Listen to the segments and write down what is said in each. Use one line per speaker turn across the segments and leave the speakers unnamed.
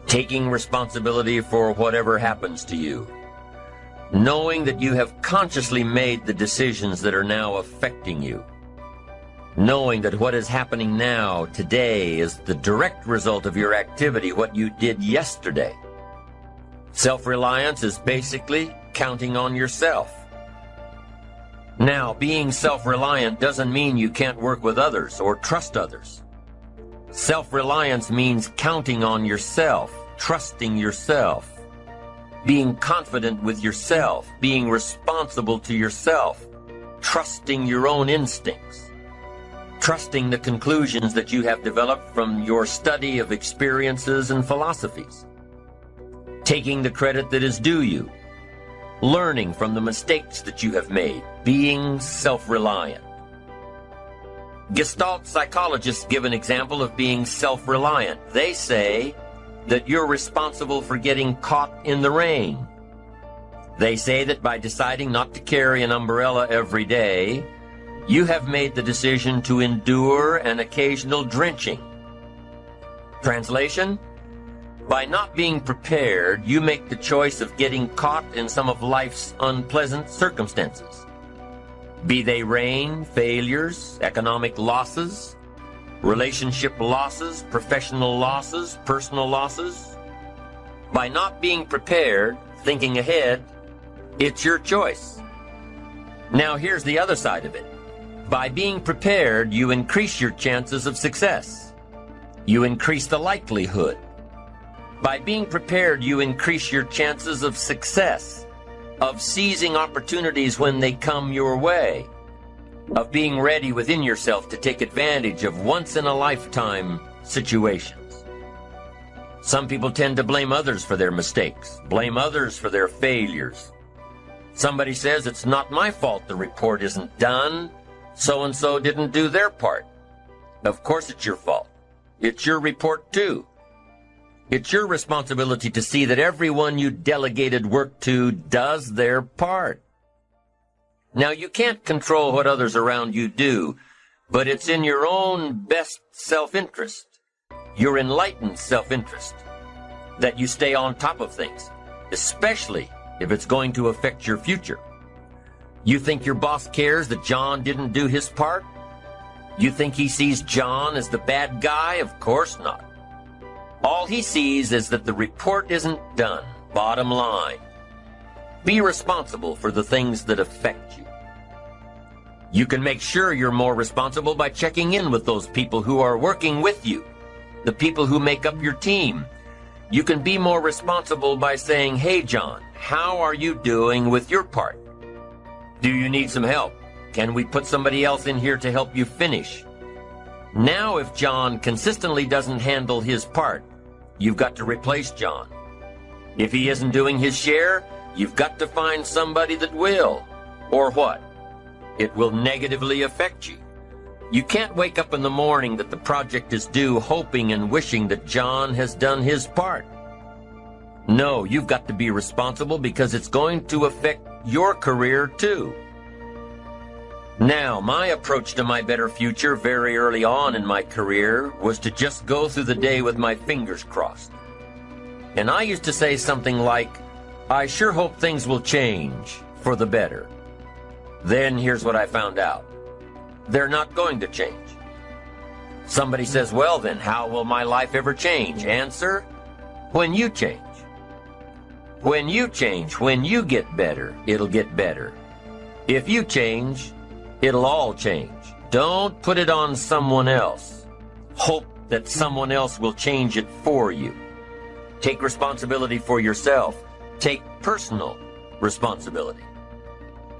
Taking responsibility for whatever happens to you. Knowing that you have consciously made the decisions that are now affecting you. Knowing that what is happening now, today, is the direct result of your activity, what you did yesterday. Self-reliance is basically counting on yourself. Now, being self-reliant doesn't mean you can't work with others or trust others. Self-reliance means counting on yourself, trusting yourself, being confident with yourself, being responsible to yourself, trusting your own instincts, trusting the conclusions that you have developed from your study of experiences and philosophies, taking the credit that is due you, learning from the mistakes that you have made, being self-reliant. Gestalt psychologists give an example of being self-reliant. They say that you're responsible for getting caught in the rain. They say that by deciding not to carry an umbrella every day, you have made the decision to endure an occasional drenching. Translation? By not being prepared, you make the choice of getting caught in some of life's unpleasant circumstances. Be they rain, failures, economic losses, relationship losses, professional losses, personal losses. By not being prepared, thinking ahead, it's your choice. Now here's the other side of it. By being prepared, you increase your chances of success. You increase the likelihood. By being prepared, you increase your chances of success, of seizing opportunities when they come your way, of being ready within yourself to take advantage of once-in-a-lifetime situations. Some people tend to blame others for their mistakes, blame others for their failures. Somebody says, it's not my fault the report isn't done, so-and-so didn't do their part. Of course it's your fault. It's your report too. It's your responsibility to see that everyone you delegated work to does their part. Now, you can't control what others around you do, but it's in your own best self-interest, your enlightened self-interest, that you stay on top of things, especially if it's going to affect your future. You think your boss cares that John didn't do his part? You think he sees John as the bad guy? Of course not. All he sees is that the report isn't done, bottom line. Be responsible for the things that affect you. You can make sure you're more responsible by checking in with those people who are working with you, the people who make up your team. You can be more responsible by saying, hey, John, how are you doing with your part? Do you need some help? Can we put somebody else in here to help you finish? Now, if John consistently doesn't handle his part, you've got to replace John. If he isn't doing his share, you've got to find somebody that will. Or what? It will negatively affect you. You can't wake up in the morning that the project is due hoping and wishing that John has done his part. No, you've got to be responsible because it's going to affect your career too. Now, my approach to my better future very early on in my career was to just go through the day with my fingers crossed. And I used to say something like, I sure hope things will change for the better. Then here's what I found out. They're not going to change. Somebody says, well then, how will my life ever change? Answer, when you change. When you change, when you get better, it'll get better. If you change, it'll all change. Don't put it on someone else. Hope that someone else will change it for you. Take responsibility for yourself. Take personal responsibility.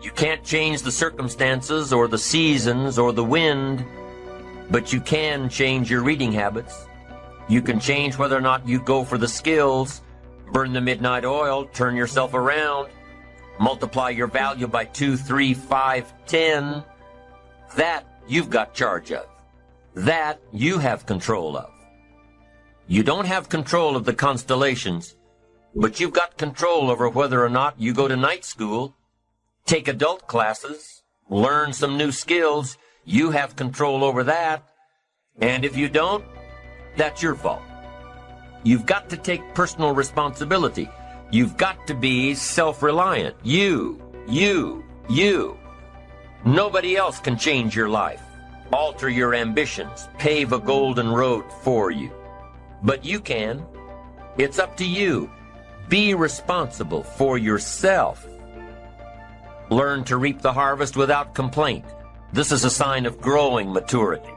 You can't change the circumstances or the seasons or the wind, but you can change your reading habits. You can change whether or not you go for the skills, burn the midnight oil, turn yourself around, multiply your value by 2, 3, 5, 10. That you've got charge of. That you have control of. You don't have control of the constellations, but you've got control over whether or not you go to night school, take adult classes, learn some new skills. You have control over that. And if you don't, that's your fault. You've got to take personal responsibility. You've got to be self-reliant. You. Nobody else can change your life, alter your ambitions, pave a golden road for you. But you can. It's up to you. Be responsible for yourself. Learn to reap the harvest without complaint. This is a sign of growing maturity.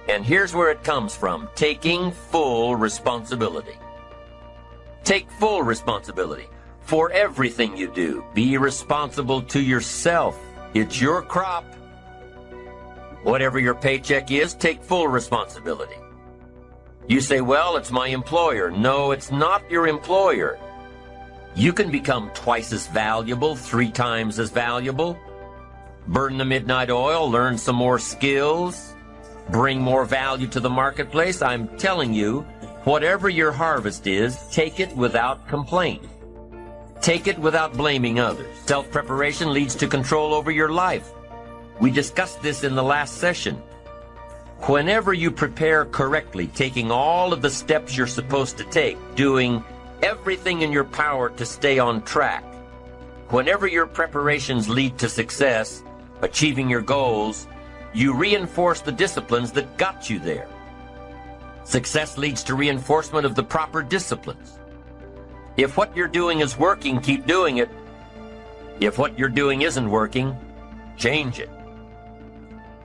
And here's where it comes from: taking full responsibility. Take full responsibility for everything you do. Be responsible to yourself. It's your crop. Whatever your paycheck is, take full responsibility. You say, well, it's my employer. No, it's not your employer. You can become twice as valuable, 3 times as valuable. Burn the midnight oil, learn some more skills, bring more value to the marketplace. I'm telling you, whatever your harvest is, take it without complaint. Take it without blaming others. Self-preparation leads to control over your life. We discussed this in the last session. Whenever you prepare correctly, taking all of the steps you're supposed to take, doing everything in your power to stay on track, whenever your preparations lead to success, achieving your goals, you reinforce the disciplines that got you there. Success leads to reinforcement of the proper disciplines. If what you're doing is working, keep doing it. If what you're doing isn't working, change it.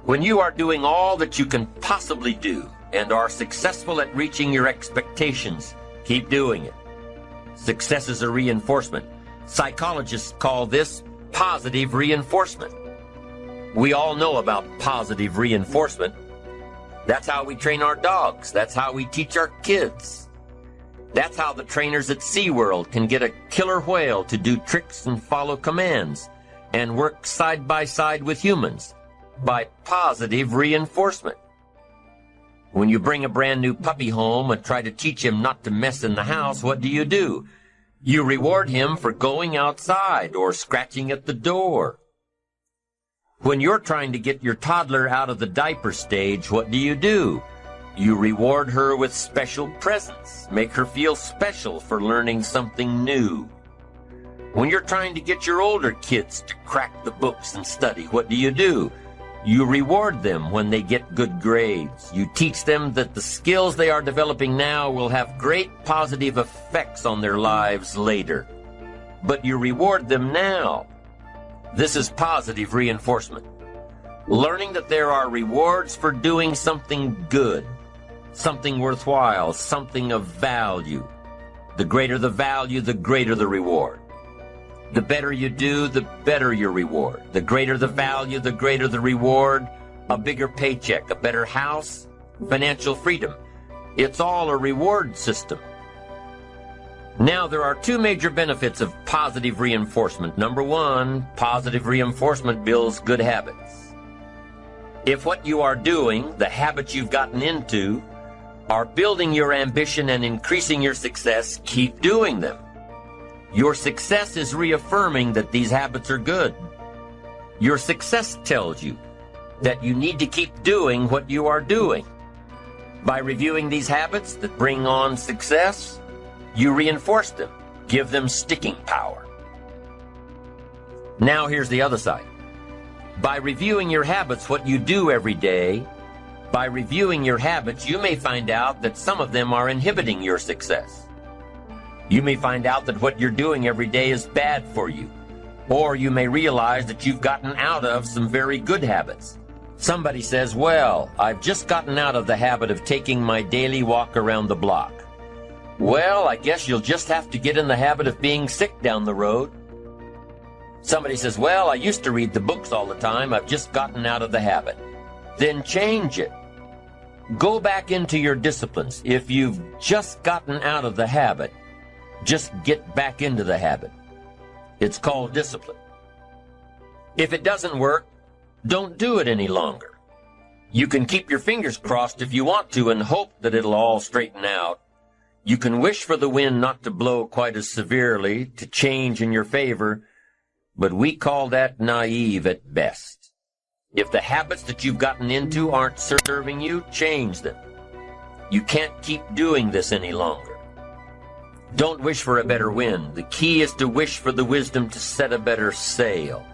When you are doing all that you can possibly do and are successful at reaching your expectations, keep doing it. Success is a reinforcement. Psychologists call this positive reinforcement. We all know about positive reinforcement. That's how we train our dogs. That's how we teach our kids. That's how the trainers at SeaWorld can get a killer whale to do tricks and follow commands and work side by side with humans, by positive reinforcement. When you bring a brand new puppy home and try to teach him not to mess in the house, what do? You reward him for going outside or scratching at the door. When you're trying to get your toddler out of the diaper stage, what do? You reward her with special presents, make her feel special for learning something new. When you're trying to get your older kids to crack the books and study, what do? You reward them when they get good grades. You teach them that the skills they are developing now will have great positive effects on their lives later. But you reward them now. This is positive reinforcement. Learning that there are rewards for doing something good, something worthwhile, something of value. The greater the value, the greater the reward. The better you do, the better your reward. The greater the value, the greater the reward. A bigger paycheck, a better house, financial freedom. It's all a reward system. Now, there are 2 major benefits of positive reinforcement. Number 1, positive reinforcement builds good habits. If what you are doing, the habits you've gotten into, are building your ambition and increasing your success, keep doing them. Your success is reaffirming that these habits are good. Your success tells you that you need to keep doing what you are doing. By reviewing these habits that bring on success, you reinforce them, give them sticking power. Now here's the other side. By reviewing your habits, what you do every day, by reviewing your habits, you may find out that some of them are inhibiting your success. You may find out that what you're doing every day is bad for you. Or you may realize that you've gotten out of some very good habits. Somebody says, well, I've just gotten out of the habit of taking my daily walk around the block. Well, I guess you'll just have to get in the habit of being sick down the road. Somebody says, well, I used to read the books all the time. I've just gotten out of the habit. Then change it. Go back into your disciplines. If you've just gotten out of the habit, just get back into the habit. It's called discipline. If it doesn't work, don't do it any longer. You can keep your fingers crossed if you want to and hope that it'll all straighten out. You can wish for the wind not to blow quite as severely, to change in your favor, but we call that naive at best. If the habits that you've gotten into aren't serving you, change them. You can't keep doing this any longer. Don't wish for a better wind. The key is to wish for the wisdom to set a better sail.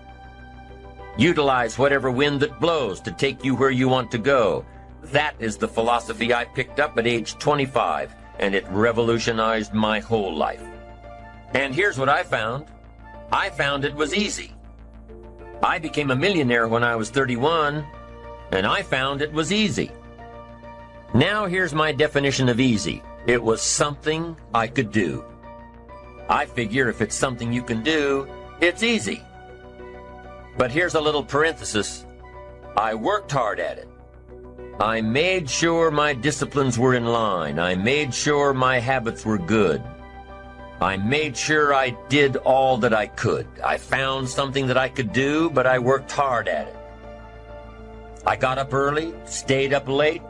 Utilize whatever wind that blows to take you where you want to go. That is the philosophy I picked up at age 25, and it revolutionized my whole life. And here's what I found. I found it was easy. I became a millionaire when I was 31, and I found it was easy. Now here's my definition of easy. It was something I could do. I figure if it's something you can do, it's easy. But here's a little parenthesis. I worked hard at it. I made sure my disciplines were in line. I made sure my habits were good. I made sure I did all that I could. I found something that I could do, but I worked hard at it. I got up early, stayed up late,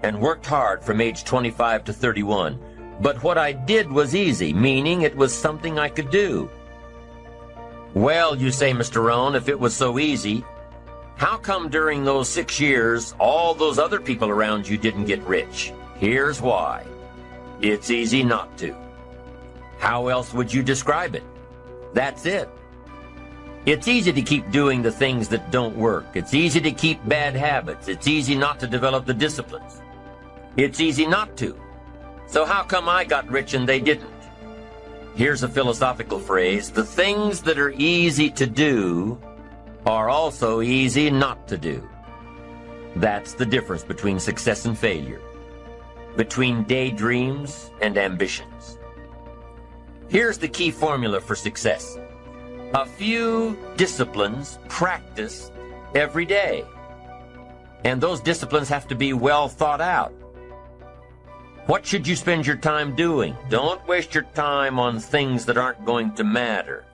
and worked hard from age 25 to 31. But what I did was easy, meaning it was something I could do. Well, you say, Mr. Rohn, if it was so easy, how come during those 6 years all those other people around you didn't get rich? Here's why. It's easy not to. How else would you describe it? That's it. It's easy to keep doing the things that don't work. It's easy to keep bad habits. It's easy not to develop the disciplines. It's easy not to. So how come I got rich and they didn't? Here's a philosophical phrase. The things that are easy to do are also easy not to do. That's the difference between success and failure, between daydreams and ambitions. Here's the key formula for success. A few disciplines practiced every day. And those disciplines have to be well thought out. What should you spend your time doing? Don't waste your time on things that aren't going to matter.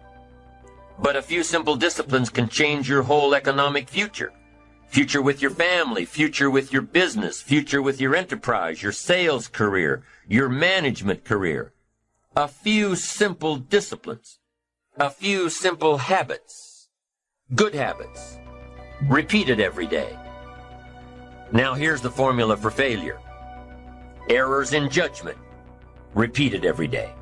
But a few simple disciplines can change your whole economic future. Future with your family, future with your business, future with your enterprise, your sales career, your management career. A few simple disciplines. A few simple habits. Good habits. Repeated every day. Now here's the formula for failure. Errors in judgment, repeated every day.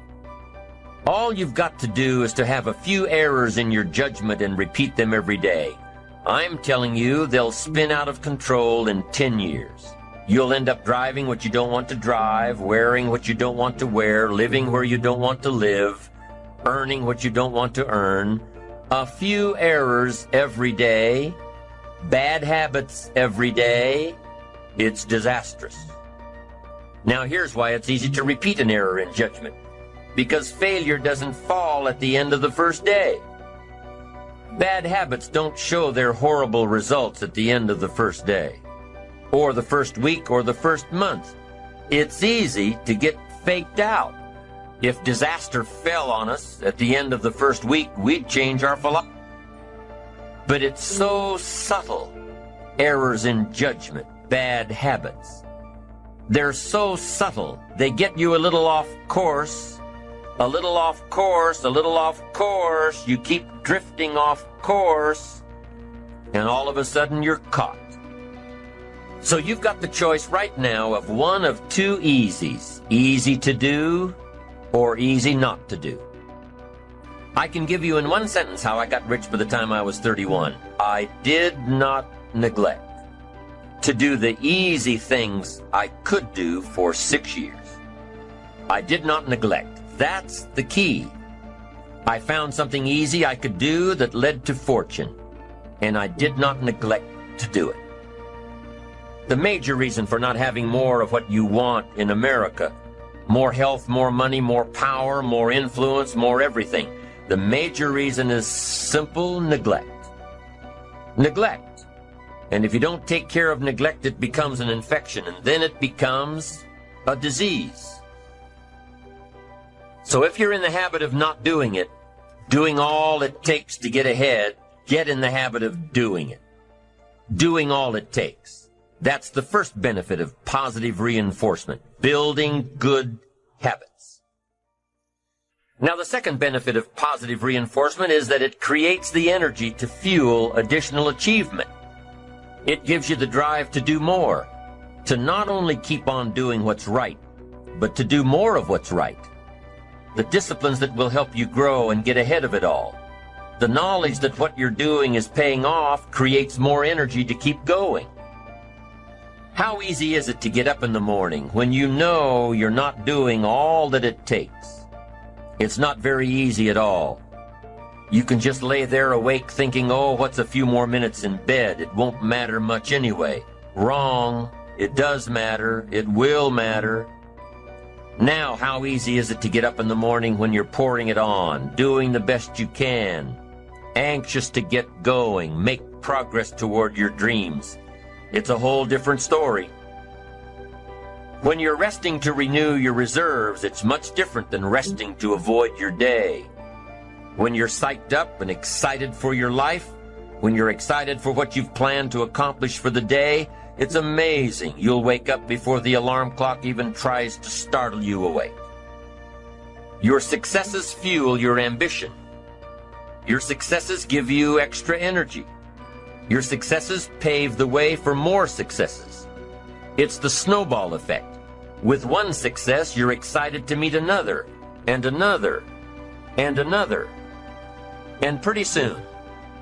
All you've got to do is to have a few errors in your judgment and repeat them every day. I'm telling you, they'll spin out of control in 10 years. You'll end up driving what you don't want to drive, wearing what you don't want to wear, living where you don't want to live, earning what you don't want to earn. A few errors every day, bad habits every day. It's disastrous. Now here's why it's easy to repeat an error in judgment. Because failure doesn't fall at the end of the first day. Bad habits don't show their horrible results at the end of the first day, or the first week, or the first month. It's easy to get faked out. If disaster fell on us at the end of the first week, we'd change our philosophy. But it's so subtle. Errors in judgment, bad habits. They're so subtle, they get you a little off course, a little off course, a little off course. You keep drifting off course, and all of a sudden you're caught. So you've got the choice right now of one of two easies, easy to do or easy not to do. I can give you in one sentence how I got rich by the time I was 31. I did not neglect to do the easy things I could do for 6 years. I did not neglect. That's the key. I found something easy I could do that led to fortune, and I did not neglect to do it. The major reason for not having more of what you want in America, more health, more money, more power, more influence, more everything, the major reason is simple neglect. Neglect. And if you don't take care of neglect, it becomes an infection, and then it becomes a disease. So if you're in the habit of not doing it, doing all it takes to get ahead, get in the habit of doing it. Doing all it takes. That's the first benefit of positive reinforcement, building good habits. Now, the second benefit of positive reinforcement is that it creates the energy to fuel additional achievement. It gives you the drive to do more, to not only keep on doing what's right, but to do more of what's right. The disciplines that will help you grow and get ahead of it all. The knowledge that what you're doing is paying off creates more energy to keep going. How easy is it to get up in the morning when you know you're not doing all that it takes? It's not very easy at all. You can just lay there awake thinking, oh, what's a few more minutes in bed? It won't matter much anyway. Wrong. It does matter. It will matter. Now, how easy is it to get up in the morning when you're pouring it on, doing the best you can, anxious to get going, make progress toward your dreams? It's a whole different story. When you're resting to renew your reserves, it's much different than resting to avoid your day. When you're psyched up and excited for your life, when you're excited for what you've planned to accomplish for the day, it's amazing. You'll wake up before the alarm clock even tries to startle you awake. Your successes fuel your ambition. Your successes give you extra energy. Your successes pave the way for more successes. It's the snowball effect. With one success, you're excited to meet another, and another, and another. And pretty soon,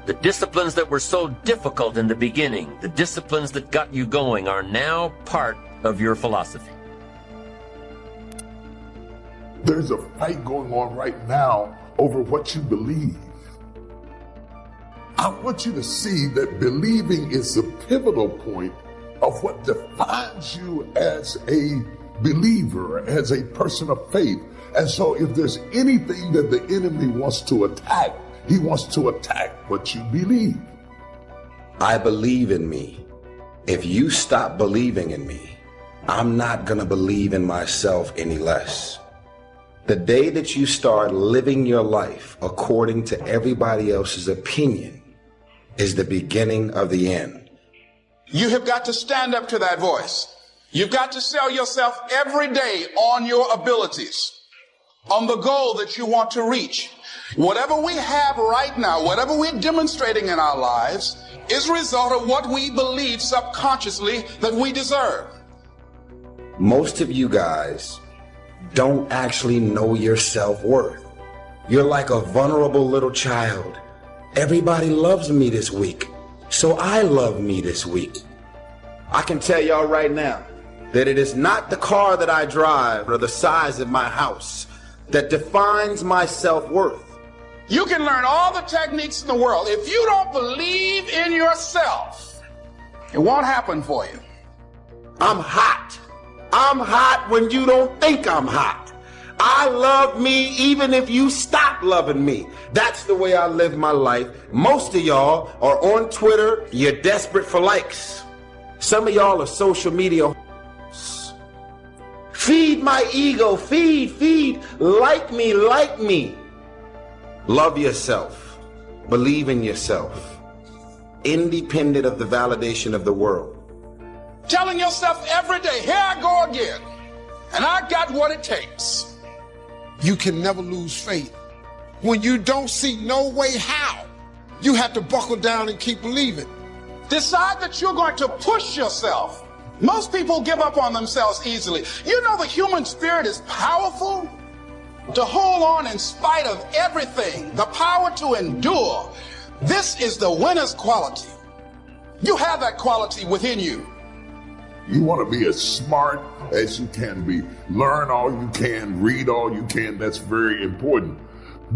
the disciplines that were so difficult in the beginning, the disciplines that got you going, are now part of your philosophy.
There's a fight going on right now over what you believe. I want you to see that believing is the pivotal point of what defines you as a believer, as a person of faith. And so if there's anything that the enemy wants to attack, he wants to attack what you believe.
I believe in me. If you stop believing in me, I'm not going to believe in myself any less. The day that you start living your life according to everybody else's opinion is the beginning of the end.
You have got to stand up to that voice. You've got to sell yourself every day on your abilities, on the goal that you want to reach. Whatever we have right now, whatever we're demonstrating in our lives, is a result of what we believe subconsciously that we deserve.
Most of you guys don't actually know your self-worth. You're like a vulnerable little child. Everybody loves me this week, so I love me this week. I can tell y'all right now that it is not the car that I drive or the size of my house that defines my self-worth.
You can learn all the techniques in the world. If you don't believe in yourself, it won't happen for you.
I'm hot. I'm hot when you don't think I'm hot. I love me even if you stop loving me. That's the way I live my life. Most of y'all are on Twitter. You're desperate for likes. Some of y'all are social media. Feed my ego. Feed. Like me. Love yourself. Believe in yourself. Independent of the validation of the world.
Telling yourself every day, here I go again, and I got what it takes.
You can never lose faith. When you don't see no way how, you have to buckle down and keep believing.
Decide that you're going to push yourself. Most people give up on themselves easily. You know the human spirit is powerful. To hold on in spite of everything, the power to endure. This is the winner's quality. You have that quality within you.
You want to be as smart as you can be. Learn all you can, read all you can. That's very important.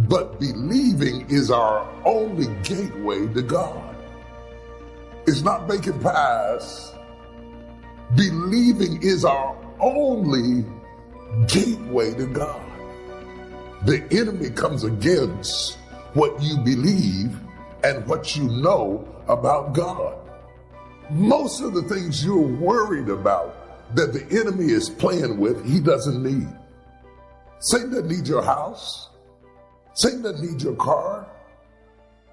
But believing is our only gateway to God. It's not making pies. Believing is our only gateway to God. The enemy comes against what you believe and what you know about God. Most of the things you're worried about that the enemy is playing with, he doesn't need. Satan doesn't need your house. Satan doesn't need your car.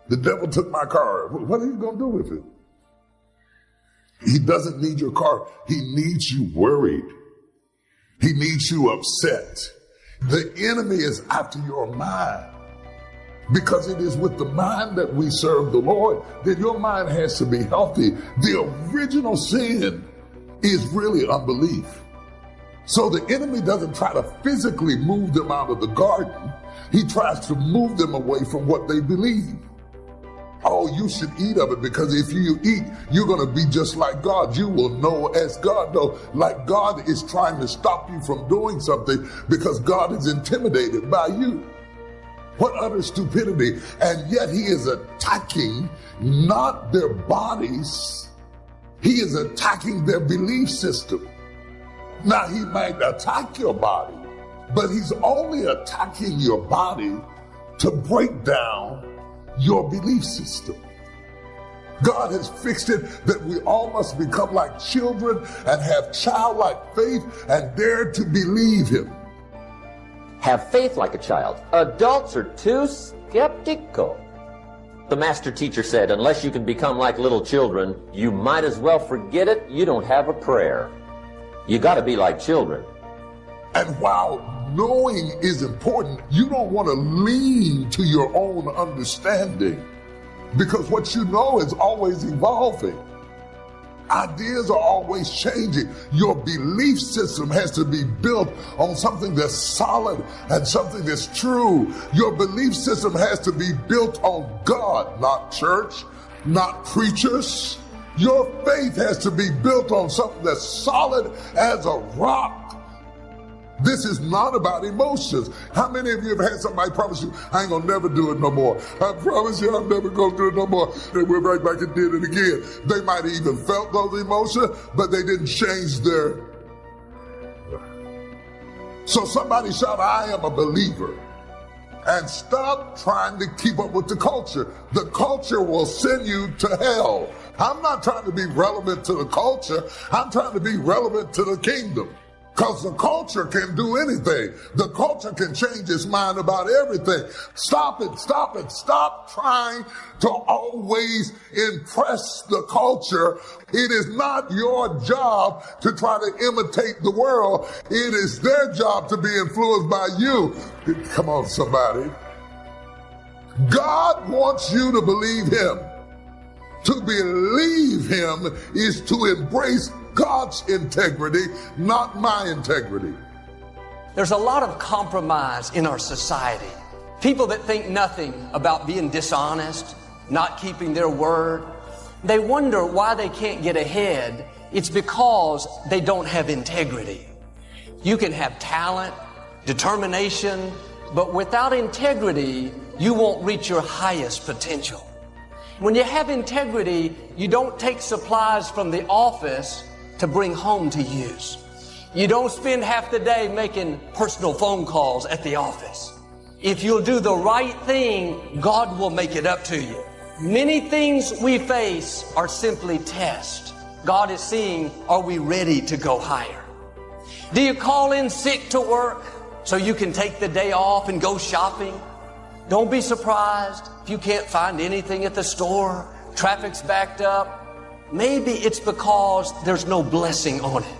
The devil took my car. What are you going to do with it? He doesn't need your car. He needs you worried. He needs you upset. The enemy is after your mind. Because it is with the mind that we serve the Lord, then your mind has to be healthy. The original sin is really unbelief. So the enemy doesn't try to physically move them out of the garden. He tries to move them away from what they believe. Oh, you should eat of it because if you eat, you're going to be just like God. You will know as God knows. Like God is trying to stop you from doing something because God is intimidated by you. What utter stupidity. And yet he is attacking not their bodies. He is attacking their belief system. Now he might attack your body, but he's only attacking your body to break down your belief system. God has fixed it that we all must become like children and have childlike faith and dare to believe him.
Have faith like a child. Adults are too skeptical. The master teacher said, unless you can become like little children, you might as well forget it. You don't have a prayer. You got to be like children.
And while knowing is important, you don't want to lean to your own understanding because what you know is always evolving. Ideas are always changing. Your belief system has to be built on something that's solid and something that's true. Your belief system has to be built on God, not church, not preachers. Your faith has to be built on something that's solid as a rock. This is not about emotions. How many of you have had somebody promise you, I ain't gonna never do it no more? I promise you I'm never gonna do it no more. They went right back and did it again. They might have even felt those emotions, but they didn't change their... So somebody shout, I am a believer. And stop trying to keep up with the culture. The culture will send you to hell. I'm not trying to be relevant to the culture. I'm trying to be relevant to the kingdom. Because the culture can do anything. The culture can change its mind about everything. Stop it, stop it. Stop trying to always impress the culture. It is not your job to try to imitate the world. It is their job to be influenced by you. Come on, somebody. God wants you to believe him. To believe him is to embrace God's integrity, not my integrity.
There's a lot of compromise in our society. People that think nothing about being dishonest, not keeping their word. They wonder why they can't get ahead. It's because they don't have integrity. You can have talent, determination, but without integrity, you won't reach your highest potential. When you have integrity, you don't take supplies from the office to bring home to use. You don't spend half the day making personal phone calls at the office. If you'll do the right thing, God will make it up to you. Many things we face are simply tests. God is seeing, are we ready to go higher? Do you call in sick to work so you can take the day off and go shopping? Don't be surprised if you can't find anything at the store, traffic's backed up. Maybe it's because there's no blessing on it.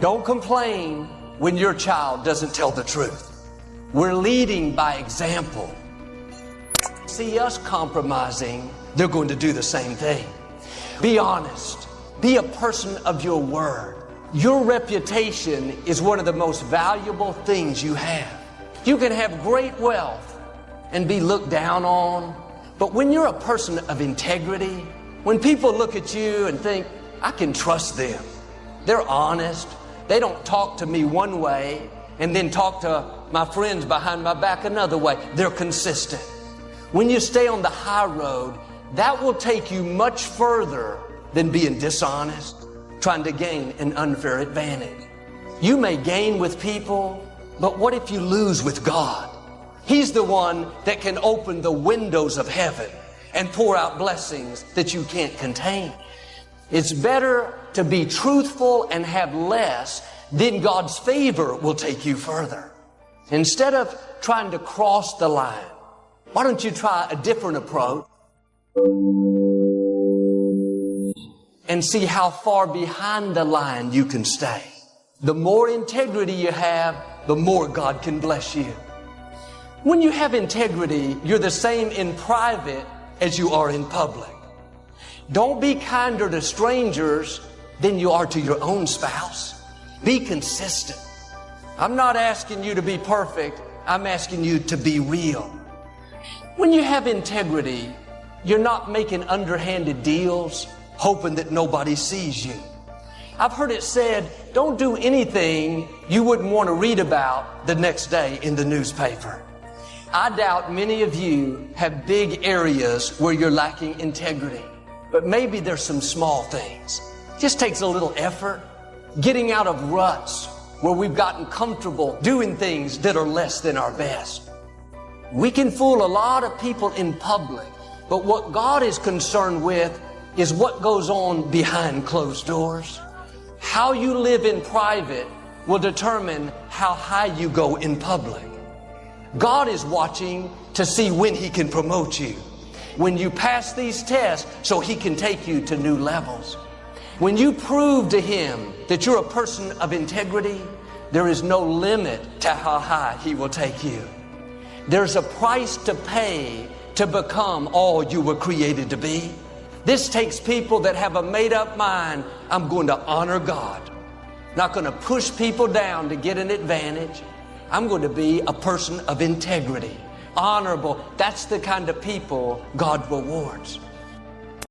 Don't complain when your child doesn't tell the truth. We're leading by example. See us compromising, they're going to do the same thing. Be honest. Be a person of your word. Your reputation is one of the most valuable things you have. You can have great wealth and be looked down on, but when you're a person of integrity, when people look at you and think, I can trust them. They're honest. They don't talk to me one way and then talk to my friends behind my back another way. They're consistent. When you stay on the high road, that will take you much further than being dishonest, trying to gain an unfair advantage. You may gain with people, but what if you lose with God? He's the one that can open the windows of heaven and pour out blessings that you can't contain. It's better to be truthful and have less, then God's favor will take you further. Instead of trying to cross the line, why don't you try a different approach and see how far behind the line you can stay? The more integrity you have, the more God can bless you. When you have integrity, you're the same in private as you are in public. Don't be kinder to strangers than you are to your own spouse. Be consistent. I'm not asking you to be perfect. I'm asking you to be real. When you have integrity, you're not making underhanded deals, hoping that nobody sees you. I've heard it said, don't do anything you wouldn't want to read about the next day in the newspaper. I doubt many of you have big areas where you're lacking integrity, but maybe there's some small things. It just takes a little effort, getting out of ruts where we've gotten comfortable doing things that are less than our best. We can fool a lot of people in public, but what God is concerned with is what goes on behind closed doors. How you live in private will determine how high you go in public. God is watching to see when He can promote you, when you pass these tests so He can take you to new levels. When you prove to Him that you're a person of integrity, there is no limit to how high He will take you. There's a price to pay to become all you were created to be. This takes people that have a made-up mind. I'm going to honor God. Not going to push people down to get an advantage. I'm going to be a person of integrity, honorable. That's the kind of people God rewards.